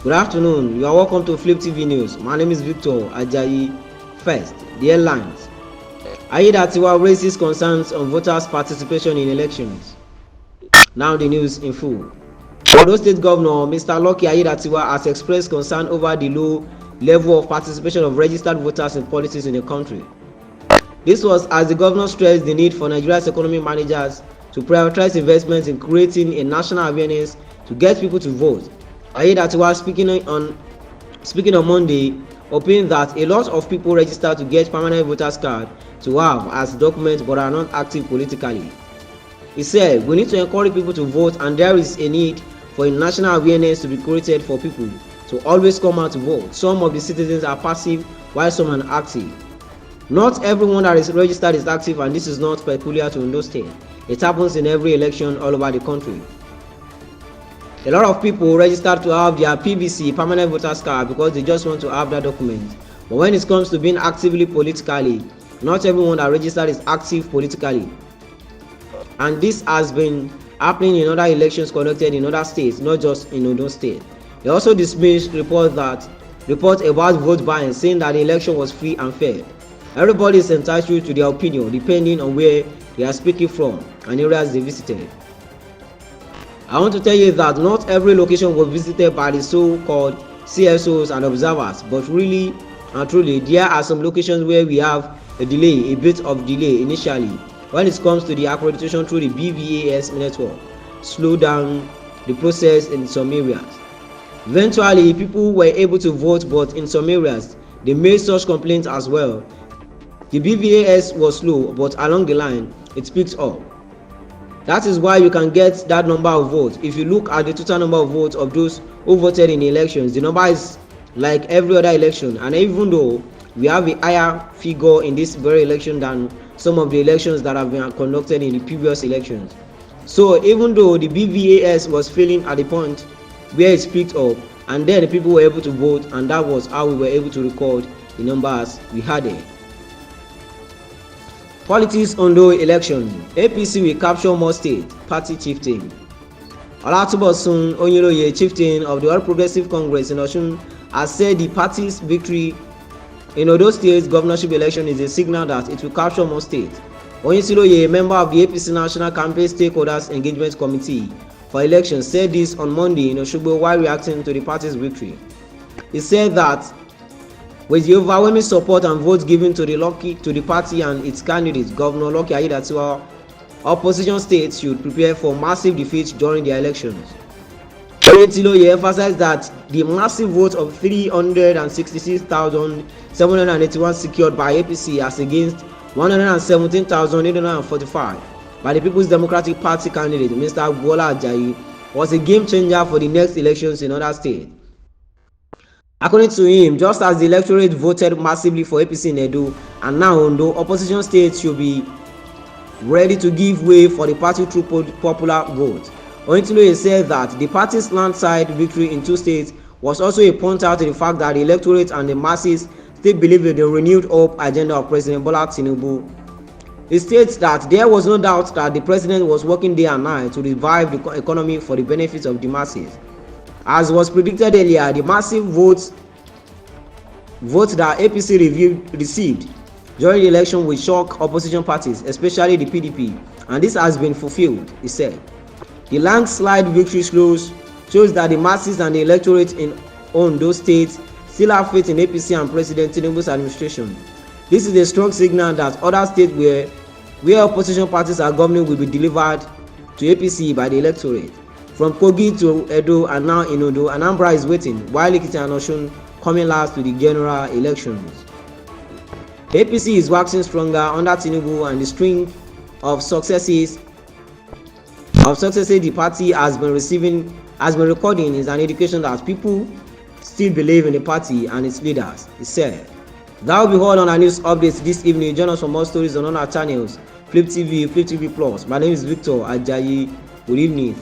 Good afternoon. You are welcome to Flip TV News. My name is Victor Ajayi. First, the headlines. Aiyedatiwa raises concerns on voters' participation in elections. Now the news in full. Ondo State Governor Mr. Lucky Aiyedatiwa has expressed concern over the low level of participation of registered voters in politics in the country. This was as the governor stressed the need for Nigeria's economy managers to prioritize investments in creating a national awareness to get people to vote. Aiyedatiwa speaking on Monday, opined that a lot of people register to get permanent voters card to have as document but are not active politically. He said, "We need to encourage people to vote, and there is a need for a national awareness to be created for people to always come out to vote. Some of the citizens are passive while some are active. Not everyone that is registered is active, and this is not peculiar to Ondo State. It happens in every election all over the country. A lot of people register to have their PVC, permanent voters card, because they just want to have that document. But when it comes to being actively politically, not everyone that registered is active politically. And this has been happening in other elections conducted in other states, not just in Ondo State." They also dismissed reports about vote buying, saying that the election was free and fair. Everybody is entitled to their opinion depending on where they are speaking from and areas they visited. I want to tell you that not every location was visited by the so-called CSOs and observers, but really and truly there are some locations where we have a bit of delay initially when it comes to the accreditation through the BVAS network, slow down the process in some areas. Eventually, people were able to vote, but in some areas they made such complaints as well. The BVAS was slow, but along the line it picks up. That is why you can get that number of votes. If you look at the total number of votes of those who voted in the elections, the number is like every other election. And even though we have a higher figure in this very election than some of the elections that have been conducted in the previous elections. So even though the BVAS was failing at the point where it picked up, and then the people were able to vote, and that was how we were able to record the numbers we had there. Politics Ondo election. APC will capture more state, party chieftain. Olatubosun Onyeloye, chieftain of the All Progressive Congress in Osun, has said the party's victory in Ondo State's governorship election is a signal that it will capture more states. Onyeloye, a member of the APC National Campaign Stakeholders Engagement Committee for elections, said this on Monday in Osogbo while reacting to the party's victory. He said that with the overwhelming support and votes given to the party and its candidate, Governor Lucky Aiyedatiwa, opposition states should prepare for massive defeat during their elections. Onyeloye emphasized that the massive vote of 366,781 secured by APC as against 117,845 by the People's Democratic Party candidate, Mr. Ajayi, was a game changer for the next elections in other states. According to him, just as the electorate voted massively for APC in Edo and now Ondo, opposition states should be ready to give way for the party through popular vote. Onyeloye said that the party's landslide victory in two states was also a point out to the fact that the electorate and the masses still believe in the renewed hope agenda of President Bola Tinubu. He states that there was no doubt that the president was working day and night to revive the economy for the benefit of the masses. As was predicted earlier, the massive votes that APC received during the election will shock opposition parties, especially the PDP, and this has been fulfilled, he said. The landslide victory shows that the masses and the electorate in Ondo State still have faith in APC and President Tinubu's administration. This is a strong signal that other states where opposition parties are governing will be delivered to APC by the electorate. From Kogi to Edo and now in Ondo, Anambra is waiting, while Ekiti and Osun coming last to the general elections. APC is waxing stronger under Tinubu, and the string of successes the party has been recording is an indication that people still believe in the party and its leaders, he said. That will be all on our news updates this evening. Join us for more stories on our channels, Flip TV, Flip TV Plus. My name is Victor Ajayi. Good evening.